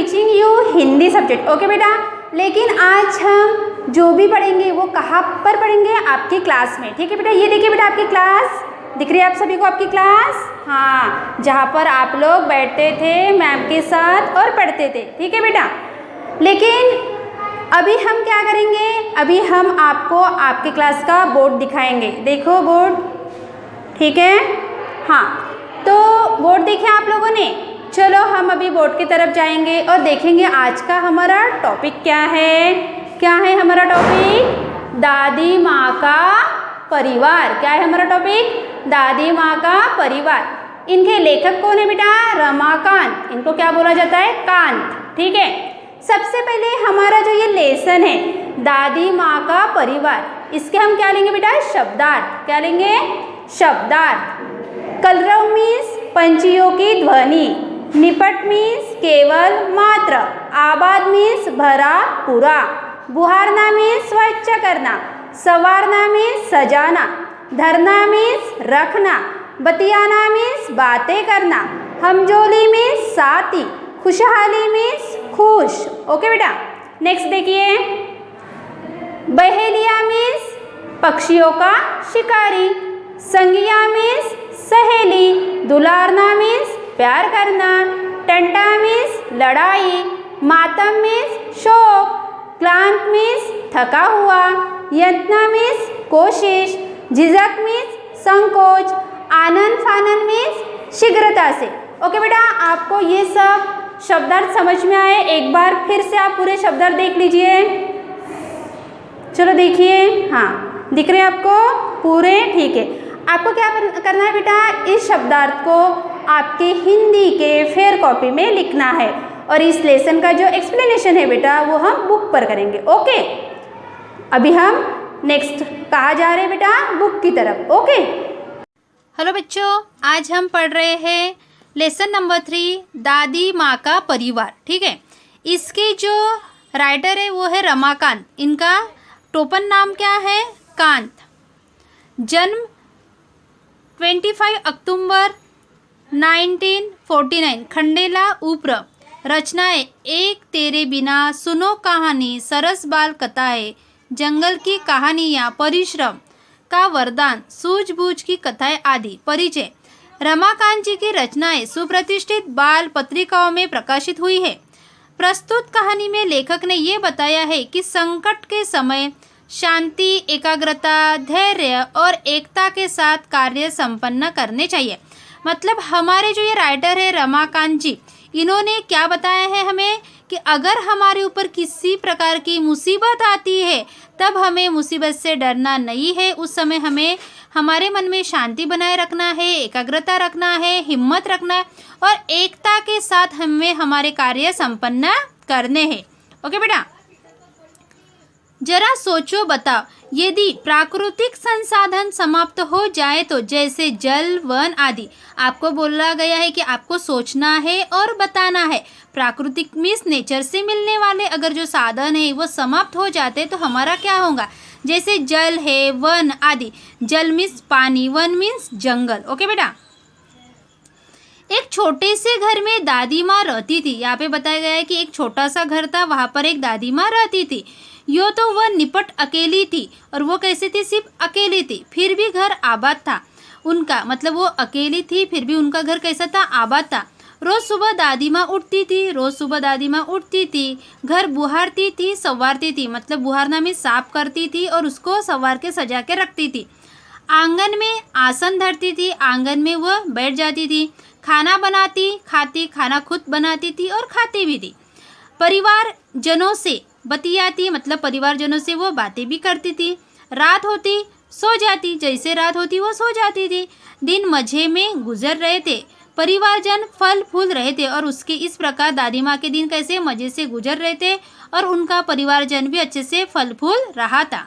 Teaching you Hindi subject. Okay बेटा, लेकिन आज हम जो भी पढ़ेंगे वो कहाँ पर पढ़ेंगे, आपकी क्लास में। ठीक है बेटा, ये देखिए बेटा आपकी क्लास दिख रही है आप सभी को, आपकी क्लास, हाँ, जहाँ पर आप लोग बैठते थे मैम के साथ और पढ़ते थे। ठीक है बेटा, लेकिन अभी हम क्या करेंगे, अभी हम आपको आपके क्लास का बोर्ड दिखाएंगे। देखो बोर्ड, ठीक है, हाँ, तो बोर्ड देखे आप लोगों ने। चलो हम अभी बोर्ड की तरफ जाएंगे और देखेंगे आज का हमारा टॉपिक क्या है। क्या है हमारा टॉपिक? दादी माँ का परिवार। क्या है हमारा टॉपिक? दादी माँ का परिवार। इनके लेखक कौन है बेटा? रमाकांत। इनको क्या बोला जाता है? कांत। ठीक है, सबसे पहले हमारा जो ये लेसन है दादी माँ का परिवार, इसके हम क्या लेंगे बेटा? शब्दार्थ। क्या लेंगे? शब्दार्थ। कलरव मीन्स पंछियों की ध्वनि, निपट मीन्स केवल मात्र, आबाद मीन्स भरा पूरा, बुहारना मीन्स स्वच्छ करना, संवारना मीन्स सजाना, धरना मीन्स रखना, बतियाना मीन्स बातें करना, हमजोली मीन्स साथी, खुशहाली मीन्स खुश। ओके बेटा, नेक्स्ट देखिए, बहेलिया मीन्स पक्षियों का शिकारी, संगिया मीन्स सहेली, दुलारना मीन्स प्यार करना, टंटा मीन्स लड़ाई, मातम मीन्स शोक, क्लांत मीन्स थका हुआ, यत्न मीन्स कोशिश, झिझक मीन्स संकोच, आनंद फानन मीन्स शीघ्रता से। ओके बेटा, आपको ये सब शब्दार्थ समझ में आए? एक बार फिर से आप पूरे शब्दार्थ देख लीजिए। चलो देखिए, हाँ, दिख रहे हैं आपको पूरे? ठीक है, आपको क्या करना है बेटा? इस शब्दार्थ को आपके हिंदी के फेयर कॉपी में लिखना है और इस लेसन का जो एक्सप्लेनेशन है बेटा वो हम बुक पर करेंगे। ओके, अभी हम नेक्स्ट कहाँ जा रहे हैं बेटा? बुक की तरफ। ओके, हेलो बच्चों, आज हम पढ़ रहे हैं लेसन नंबर 3, दादी माँ का परिवार। ठीक है, इसके जो राइटर है वो है रमाकांत। इनका टोपन नाम क्या है? कांत। जन्म 25 अक्टूबर 1949, खंडेला उप्र। रचनाएं: एक तेरे बिना, सुनो कहानी, सरस बाल कथाएं, जंगल की कहानियाँ, परिश्रम का वरदान, सूझबूझ की कथाएं आदि। परिचय: रमाकांत जी की रचनाएं सुप्रतिष्ठित बाल पत्रिकाओं में प्रकाशित हुई है। प्रस्तुत कहानी में लेखक ने ये बताया है कि संकट के समय शांति, एकाग्रता, धैर्य और एकता के साथ कार्य संपन्न करने चाहिए। मतलब हमारे जो ये राइटर है रमाकांत जी, इन्होंने क्या बताया है हमें कि अगर हमारे ऊपर किसी प्रकार की मुसीबत आती है तब हमें मुसीबत से डरना नहीं है। उस समय हमें हमारे मन में शांति बनाए रखना है, एकाग्रता रखना है, हिम्मत रखना है और एकता के साथ हमें हमारे कार्य संपन्न करने हैं। ओके बेटा, जरा सोचो बताओ, यदि प्राकृतिक संसाधन समाप्त हो जाए तो, जैसे जल, वन आदि, आपको बोला गया है कि आपको सोचना है और बताना है। प्राकृतिक मीन्स नेचर से मिलने वाले अगर जो साधन है वो समाप्त हो जाते तो हमारा क्या होगा? जैसे जल है, वन आदि। जल मीन्स पानी, वन मीन्स जंगल। ओके बेटा, एक छोटे से घर में दादी माँ रहती थी। यहाँ पे बताया गया है कि एक छोटा सा घर था, वहाँ पर एक दादी माँ रहती थी। यो तो वह निपट अकेली थी, और वो कैसे थी? सिर्फ अकेली थी, फिर भी घर आबाद था उनका। मतलब वो अकेली थी फिर भी उनका घर कैसा था? आबाद था। रोज सुबह दादी माँ उठती थी, घर बुहारती थी, संवारती थी। मतलब बुहारना में साफ करती थी और उसको संवार के सजा के रखती थी। आंगन में आसन धरती थी, आंगन में वह बैठ जाती थी। खाना बनाती, खाती, खाना खुद बनाती थी और खाती भी थी। परिवार जनों से बतियाती, मतलब परिवारजनों से वो बातें भी करती थी। रात होती सो जाती, जैसे रात होती वो सो जाती थी। दिन मजे में गुजर रहे थे, परिवारजन फल फूल रहे थे। और उसके इस प्रकार दादी माँ के दिन कैसे मजे से गुजर रहे थे और उनका परिवारजन भी अच्छे से फल फूल रहा था।